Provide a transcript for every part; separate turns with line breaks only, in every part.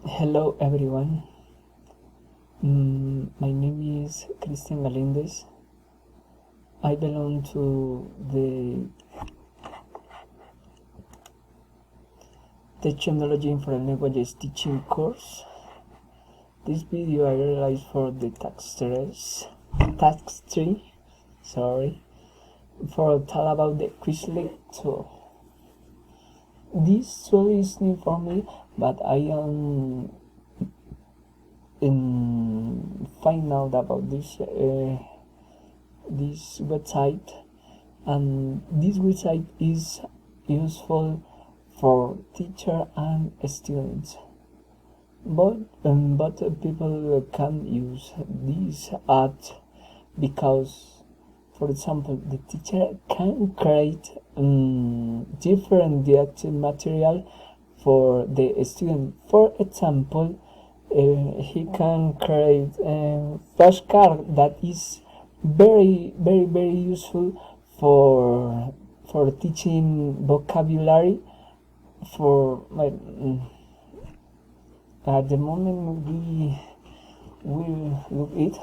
Hello everyone. My name is Cristian Galindez. I belong to the Technology in Foreign Languages teaching course. This video I realized for the task 3, for talk about the quizlet tool. This tool is new for me, but I am find out about this website, and this website is useful for teacher and students. But people can use this app because, for example, the teacher can create different didactic material for the student. For example, he can create a flashcard that is very useful for teaching vocabulary. At the moment we look it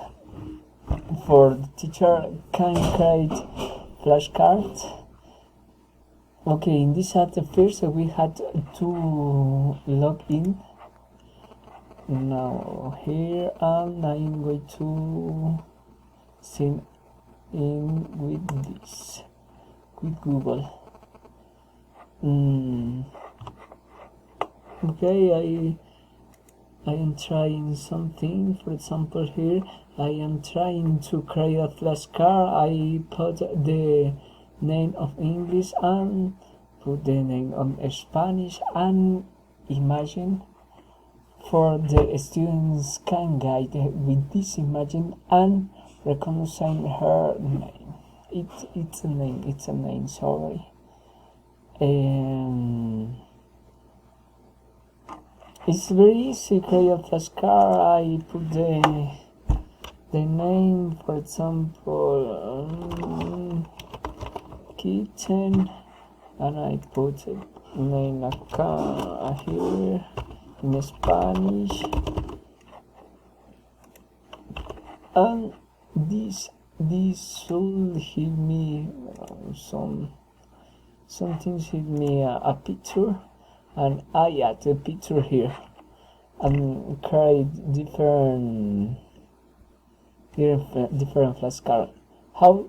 for the teacher can create flashcards. Okay, in this at first we had to log in. Now here, and I'm going to sign in with Google. Okay, I am trying something. For example, here I am trying to create a flashcard. I put the name of English and put the name of Spanish and imagine. For the students can guide with this imagine and recognize her name. It's a name, sorry. It's very easy to create a flashcard. I put the name, for example, kitchen, and I put name here in Spanish, and this should give me something give me a picture, and I add a picture here and create different flashcards. How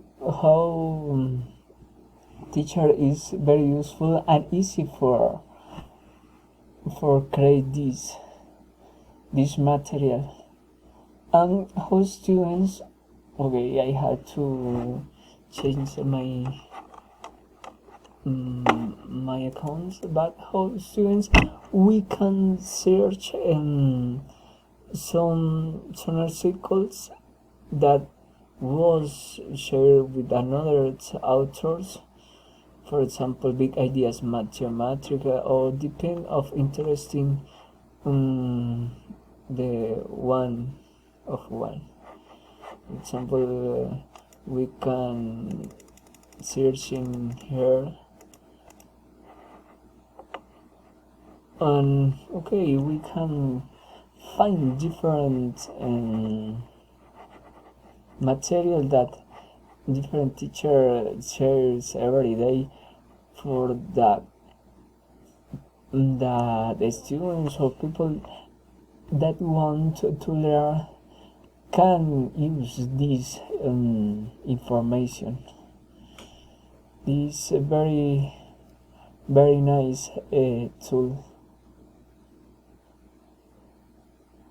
teacher is very useful and easy for create this material, and how students. Okay, I had to change my accounts, but how students we can search some articles that was shared with another authors. For example, big ideas, mathematics, or depend of interesting the one of one. For example, we can search in here, and okay, we can find different material that different teacher shares every day for the students or people that want to learn can use this information. This very nice tool.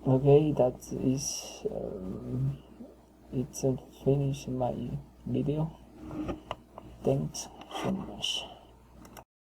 Okay, that is it's finished my video. Thanks so much.